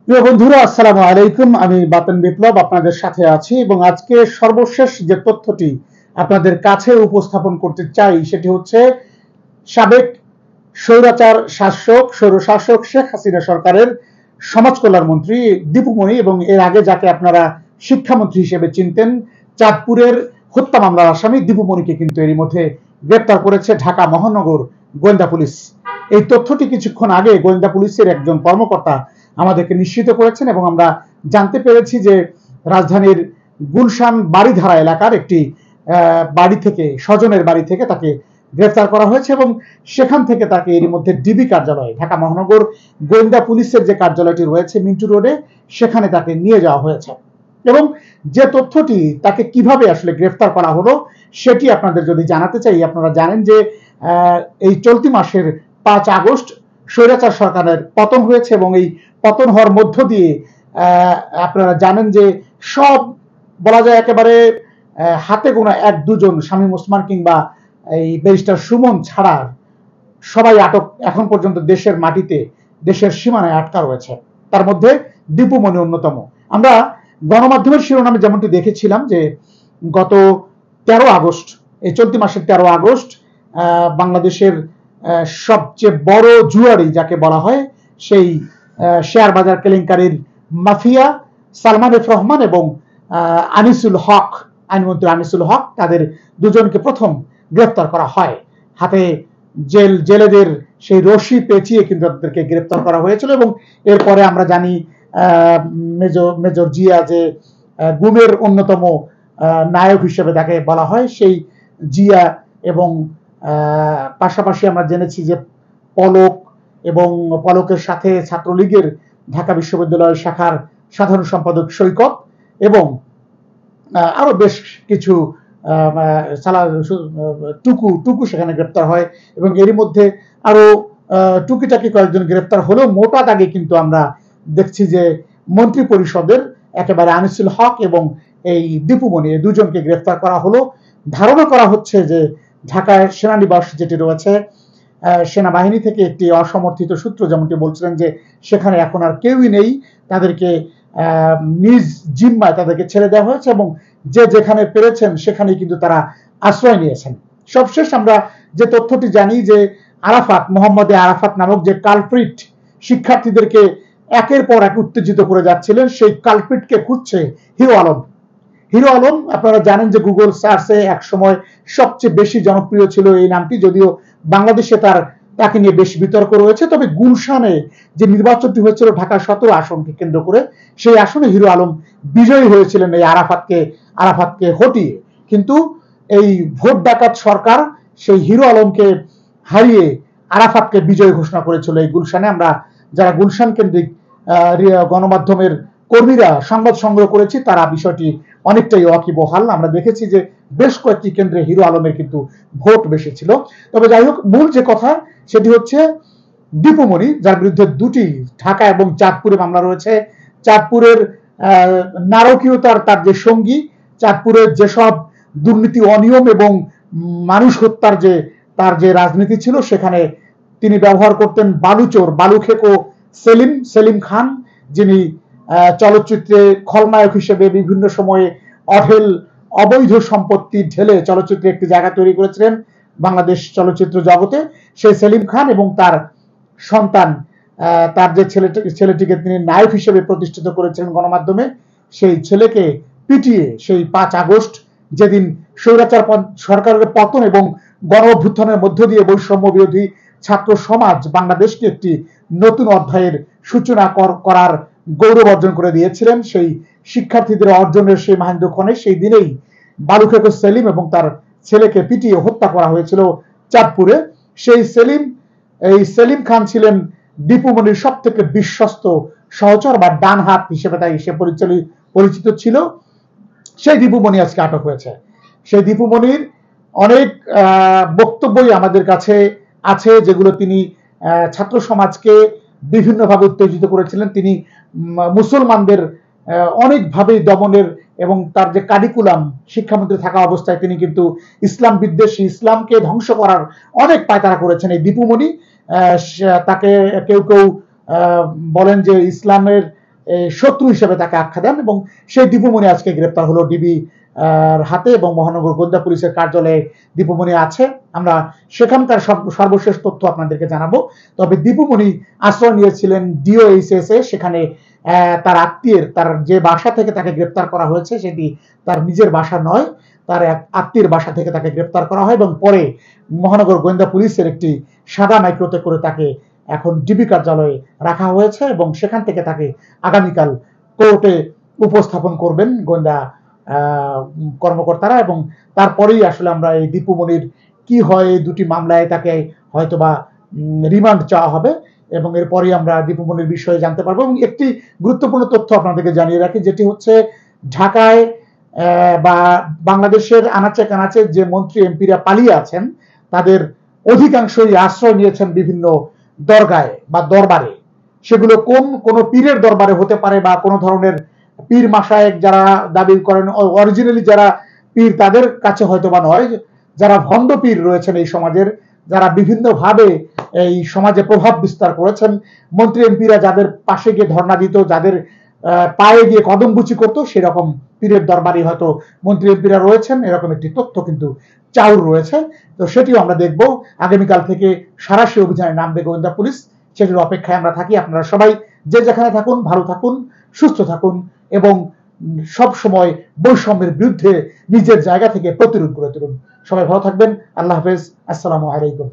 প্রিয় বন্ধুরা, আসসালামু আলাইকুম। আমি বাতেন বিপ্লব আপনাদের সাথে আছি এবং আজকে সর্বশেষ যে তথ্যটি আপনাদের কাছে উপস্থাপন করতে চাই সেটি হচ্ছে সাবেক স্বৈরশাসক শেখ হাসিনা সরকারের সমাজ কল্যাণ মন্ত্রী দীপু মনি এবং এর আগে যাকে আপনারা শিক্ষামন্ত্রী হিসেবে চিনতেন, চাঁদপুরের হত্যা মামলার আসামি দীপু মনিকে কিন্তু এরই মধ্যে গ্রেপ্তার করেছে ঢাকা মহানগর গোয়েন্দা পুলিশ। এই তথ্যটি কিছুক্ষণ আগে গোয়েন্দা পুলিশের একজন কর্মকর্তা আমাদেরকে নিশ্চিত করেছেন এবং আমরা জানতে পেরেছি যে রাজধানীর গুলশান বাড়িধারা এলাকার একটি বাড়ি থেকে, স্বজনের বাড়ি থেকে তাকে গ্রেফতার করা হয়েছে এবং সেখান থেকে তাকে এরই মধ্যে ডিবি কার্যালয়ে, ঢাকা মহানগর গোয়েন্দা পুলিশের যে কার্যালয়টি রয়েছে মিন্টু রোডে, সেখানে তাকে নিয়ে যাওয়া হয়েছে। এবং যে তথ্যটি তাকে কিভাবে আসলে গ্রেফতার করা হলো সেটি আপনাদের যদি জানাতে চাই, আপনারা জানেন যে এই চলতি মাসের 5 আগস্ট স্বৈরাচার সরকারের পতন হয়েছে এবং এই পতন হওয়ার মধ্য দিয়ে আপনারা জানেন যে সব বলা যায় একেবারে হাতে গোনা 1-2 জন শামীম ওসমান কিংবা এই ব্যারিস্টার সুমন ছাড়া সবাই আটক এখন পর্যন্ত দেশের মাটিতে, দেশের সীমানায় আটকা রয়েছে। তার মধ্যে দীপু মনি অন্যতম। আমরা গণমাধ্যমের শিরোনামে যেমনটি দেখেছিলাম যে গত 13 আগস্ট, এই চলতি মাসের 13 আগস্ট বাংলাদেশের সবচেয়ে বড় জুয়ারি যাকে বলা হয়, সেই শেয়ার বাজার কেলেঙ্কারির মাফিয়া সালমান এফ রহমান এবং আনিসুল হক, আইনমন্ত্রী আনিসুল হক, তাদের দুজনকে প্রথম গ্রেফতার করা হয়। হাতে জেলেদের সেই রশি পেঁচিয়ে কিন্তু তাদেরকে গ্রেফতার করা হয়েছিল এবং এরপরে আমরা জানি মেজর জিয়া যে গুমের অন্যতম নায়ক হিসেবে তাকে বলা হয়, সেই জিয়া এবং পাশাপাশি আমরা জেনেছি যে পলক এবং পলকের সাথে ছাত্রলীগের ঢাকা বিশ্ববিদ্যালয় শাখার সাধারণ সম্পাদক সৈকত এবং আরো বেশ কিছু টুকু সেখানে গ্রেপ্তার হয় এবং এরই মধ্যে আরো টুকিটাকি কয়েকজন গ্রেপ্তার হলেও মোটা দাগে কিন্তু আমরা দেখছি যে মন্ত্রী পরিষদের একেবারে আনিসুল হক এবং এই দীপু মনি, এই দুজনকে গ্রেফতার করা হলো। ধারণা করা হচ্ছে যে ঢাকায় সেনানিবাস যেটি রয়েছে, সেনাবাহিনী থেকে একটি অসমর্থিত সূত্র যেমনটি বলছিলেন যে সেখানে এখন আর কেউই নেই, তাদেরকে নিজ জিম্মায় তাদেরকে ছেড়ে দেওয়া হয়েছে এবং যে যেখানে পেরেছেন সেখানেই কিন্তু তারা আশ্রয় নিয়েছেন। সবশেষ আমরা যে তথ্যটি জানি যে আরাফাত, মোহাম্মদ আরাফাত নামক যে কালপ্রিট শিক্ষার্থীদেরকে একের পর এক উত্তেজিত করে যাচ্ছিলেন, সেই কালপ্রিটকে খুঁজছে হিরো আলম। হিরো আলম আপনারা জানেন যে গুগল সার্চে এক সময় সবচেয়ে বেশি জনপ্রিয় ছিল এই নামটি, যদিও বাংলাদেশে তাকে নিয়ে বেশ বিতর্ক রয়েছে। তবে গুলশানে যে নির্বাচনটি হয়েছিল ঢাকা 17 আসনকে কেন্দ্র করে, সেই আসনে হিরো আলম বিজয়ী হয়েছিলেন এই আরাফাতকে হটিয়ে। কিন্তু এই ভোট ডাকাত সরকার সেই হিরো আলমকে হারিয়ে আরাফাতকে বিজয়ী ঘোষণা করেছিল এই গুলশানে। আমরা যারা গুলশান কেন্দ্রিক গণমাধ্যমের কর্মীরা সংবাদ সংগ্রহ করেছি তারা বিষয়টি অনেকটাই ওয়াকিবহাল। আমরা দেখেছি যে বেশ কয়েকটি কেন্দ্রে হিরো আলমের কিন্তু ভোট বেশি ছিল। তবে যাই হোক, মূল যে কথা সেটি হচ্ছে দীপু মনি, যার বিরুদ্ধে দুটি ঢাকা এবং চাঁদপুরে মামলা রয়েছে। চাঁদপুরের নারকীয়তার তার যে সঙ্গী, চাঁদপুরের যেসব দুর্নীতি, অনিয়ম এবং মানুষ হত্যার যে তার যে রাজনীতি ছিল, সেখানে তিনি ব্যবহার করতেন বালুচোর, বালুখেকো সেলিম খান, যিনি চলচ্চিত্রে খলনায়ক হিসেবে বিভিন্ন সময়ে অঢেল অবৈধ সম্পত্তি ঢেলে চলচ্চিত্রে একটি জায়গা তৈরি করেছিলেন বাংলাদেশ চলচ্চিত্র জগতে। সেই সেলিম খান এবং তার সন্তান, তার যে ছেলেটিকে তিনি নায়ক হিসেবে প্রতিষ্ঠিত করেছিলেন গণমাধ্যমে, সেই ছেলেকে পিটিয়ে সেই 5 আগস্ট, যেদিন স্বৈরাচার সরকারের পতন এবং গণ অভ্যুত্থানের মধ্য দিয়ে বৈষম্য বিরোধী ছাত্র সমাজ বাংলাদেশকে একটি নতুন অধ্যায়ের সূচনা করার গৌরব অর্জন করে দিয়েছিলেন, সেই শিক্ষার্থীদের অর্জনের সেই মাহেন্দ্রক্ষণে সেই দিনেই বালুখেকো সেলিম এবং তার ছেলেকে পিটিয়ে হত্যা করা হয়েছিল চাঁদপুরে। সেই সেলিম খান ছিলেন দীপু মনির সব থেকে বিশ্বস্ত সহচর বা ডান হাত হিসেবে তাই সে পরিচিত ছিল। সেই দীপু মনি আজকে আটক হয়েছে। সেই দীপু মনির অনেক বক্তব্যই আমাদের কাছে আছে, যেগুলো তিনি ছাত্র সমাজকে বিভিন্নভাবে উত্তেজিত করেছিলেন। তিনি মুসলমানদের অনেকভাবেই দমনের এবং তার যে কারিকুলাম, শিক্ষামন্ত্রী থাকা অবস্থায় তিনি কিন্তু ইসলাম বিদ্বেষী, ইসলামকে ধ্বংস করার অনেক পায়তারা করেছেন এই দীপু মনি। তাকে কেউ বলেন যে ইসলামের শত্রু হিসেবে তাকে আখ্যা দেন, এবং সেই দীপুমণি আজকে গ্রেপ্তার হলো ডিবি হাতে, এবং মহানগর গোয়েন্দা পুলিশের কার্যালয়ে দীপুমণি আছে। আমরা সেখানকার সর্বশেষ তথ্য আপনাদেরকে জানাবো। তবে দীপুমণি আশ্রয় নিয়েছিলেন DOHS এ, সেখানে তার আত্মীয়ের, তার যে বাসা থেকে তাকে গ্রেপ্তার করা হয়েছে সেটি তার নিজের বাসা নয়, তার এক আত্মীয়ের বাসা থেকে তাকে গ্রেপ্তার করা হয়, এবং পরে মহানগর গোয়েন্দা পুলিশের একটি সাদা মাইক্রোতে করে তাকে এখন ডিবি কার্যালয়ে রাখা হয়েছে, এবং সেখান থেকে তাকে আগামীকাল কোর্টে উপস্থাপন করবেন গোয়েন্দা কর্মকর্তারা। এবং তারপরেই আসলে আমরা এই দীপুমণির কি হয়, এই দুটি মামলায় তাকে হয়তোবা রিমান্ড চাওয়া হবে, এবং এরপরেই আমরা দীপুমণির বিষয়ে জানতে পারবো। এবং একটি গুরুত্বপূর্ণ তথ্য আপনাদেরকে জানিয়ে রাখি, যেটি হচ্ছে ঢাকায় বা বাংলাদেশের আনাচে কানাচে যে মন্ত্রী এমপিরা পালিয়ে আছেন তাদের অধিকাংশই আশ্রয় নিয়েছেন বিভিন্ন দরগায় বা দরবারে। সেগুলো কোন পীরের দরবারে হতে পারে, বা কোনো ধরনের পীর মাশায়েখ যারা দাবি করেন অরিজিনালি যারা পীর তাদের কাছে হয়তো বা নয়, যারা ভণ্ড পীর রয়েছেন এই সমাজের, যারা বিভিন্নভাবে এই সমাজে প্রভাব বিস্তার করেছেন, মন্ত্রী এমপিরা যাদের পাশে গিয়ে ধর্ণা দিত, যাদের পায়ে গিয়ে কদমবুচি করতো, সেরকম পীরের দরবারে হয়তো মন্ত্রী এমপিরা রয়েছেন, এরকম একটি তথ্য কিন্তু চাউর রয়েছে। তো সেটিও আমরা দেখব। আগামীকাল থেকে সাঁড়াশি অভিযানে নামবে গোয়েন্দা পুলিশ, সেটির অপেক্ষায় আমরা থাকি। আপনারা সবাই যে যেখানে থাকুন ভালো থাকুন, সুস্থ থাকুন, এবং সব সময় বৈষম্যের বিরুদ্ধে নিজের জায়গা থেকে প্রতিরোধ গড়ে তুলুন। সবাই ভালো থাকবেন। আল্লাহ হাফেজ। আসসালামু আলাইকুম।